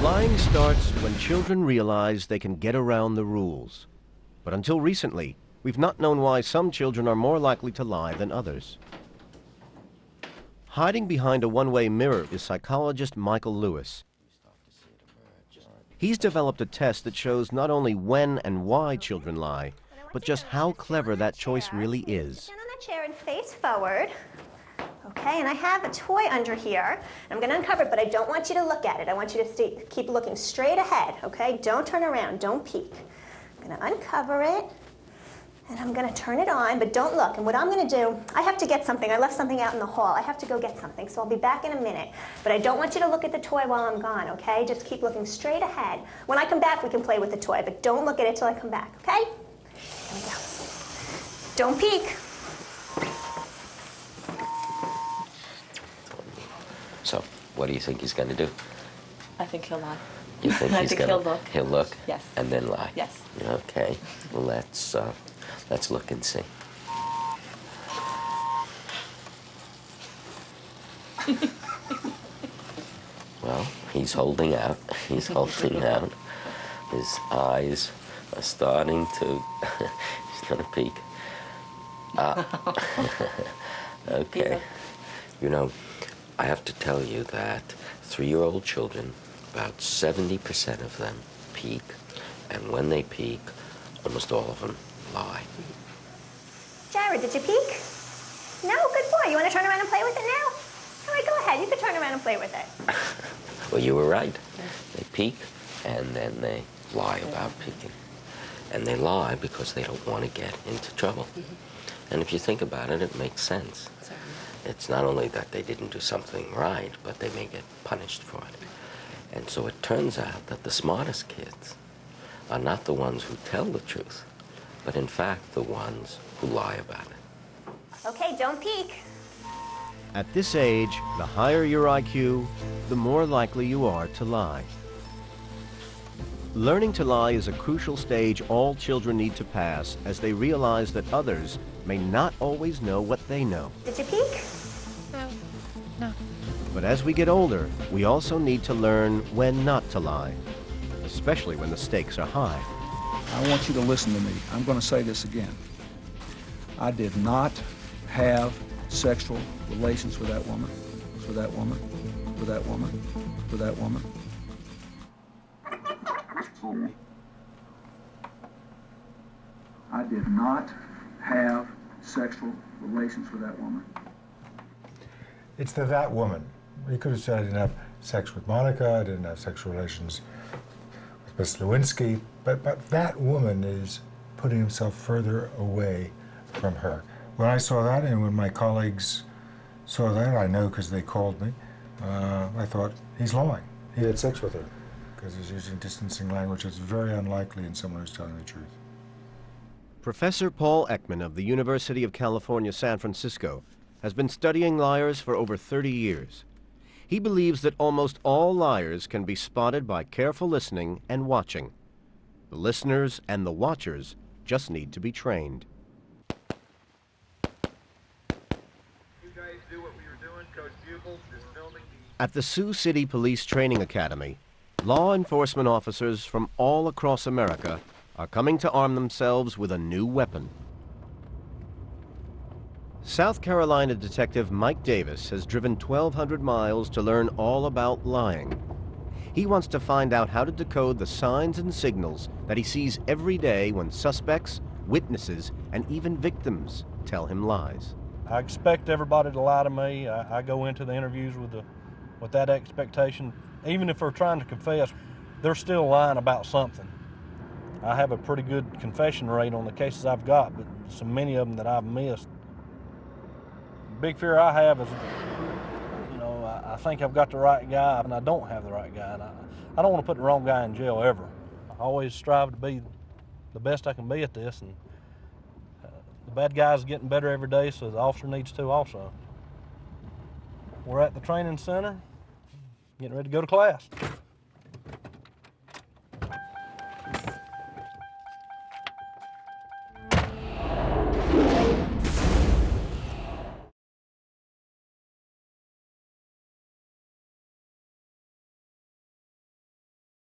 Lying starts when children realize they can get around the rules. But until recently, we've not known why some children are more likely to lie than others. Hiding behind a one-way mirror is psychologist Michael Lewis. He's developed a test that shows not only when and why children lie, but just how clever that choice really is. Stand on that chair and face forward. Okay, and I have a toy under here. I'm going to uncover it, but I don't want you to look at it. I want you to keep looking straight ahead, okay? Don't turn around, don't peek. I'm going to uncover it, and I'm going to turn it on, but don't look. And what I'm going to do, I have to get something. I left something out in the hall. I have to go get something, so I'll be back in a minute. But I don't want you to look at the toy while I'm gone, okay? Just keep looking straight ahead. When I come back, we can play with the toy, but don't look at it till I come back, okay? Here we go. Don't peek. So, what do you think he's going to do? I think he'll lie. You think I he's think gonna, he'll look. He'll look? Yes. And then lie? Yes. Okay. Well, let's look and see. Well, he's holding out. He's holding out. His eyes are starting to... he's going to peek. Okay. Yeah. You know, I have to tell you that 3-year-old children, about 70% of them peek, and when they peek, almost all of them lie. Jared, did you peek? No? Good boy. You want to turn around and play with it now? All right, go ahead. You can turn around and play with it. Well, you were right. They peek, and then they lie about peeking. And they lie because they don't want to get into trouble. And if you think about it, it makes sense. It's not only that they didn't do something right, but they may get punished for it. And so it turns out that the smartest kids are not the ones who tell the truth, but in fact the ones who lie about it. Okay, don't peek. At this age, the higher your IQ, the more likely you are to lie. Learning to lie is a crucial stage all children need to pass as they realize that others may not always know what they know. Did you peek? No. But as we get older, we also need to learn when not to lie, especially when the stakes are high. I want you to listen to me. I'm going to say this again. I did not have sexual relations with that woman, with that woman, with that woman, with that woman. I did not have sexual relations with that woman. It's that woman. You could have said I didn't have sex with Monica, I didn't have sexual relations with Miss Lewinsky, but that woman is putting himself further away from her. When I saw that, and when my colleagues saw that, I know because they called me, I thought, he's lying. He had sex with her, because he's using distancing language that's very unlikely in someone who's telling the truth. Professor Paul Ekman of the University of California, San Francisco, has been studying liars for over 30 years. He believes that almost all liars can be spotted by careful listening and watching. The listeners and the watchers just need to be trained. You guys do what we were doing, Coach Bugles is filming At the Sioux City Police Training Academy, law enforcement officers from all across America are coming to arm themselves with a new weapon. South Carolina detective Mike Davis has driven 1,200 miles to learn all about lying. He wants to find out how to decode the signs and signals that he sees every day when suspects, witnesses, and even victims tell him lies. I expect everybody to lie to me. I go into the interviews with that expectation. Even if they're trying to confess, they're still lying about something. I have a pretty good confession rate on the cases I've got, but so many of them that I've missed. The big fear I have is, I think I've got the right guy, and I don't have the right guy. And I don't want to put the wrong guy in jail ever. I always strive to be the best I can be at this, and the bad guy's getting better every day, so the officer needs to also. We're at the training center, getting ready to go to class.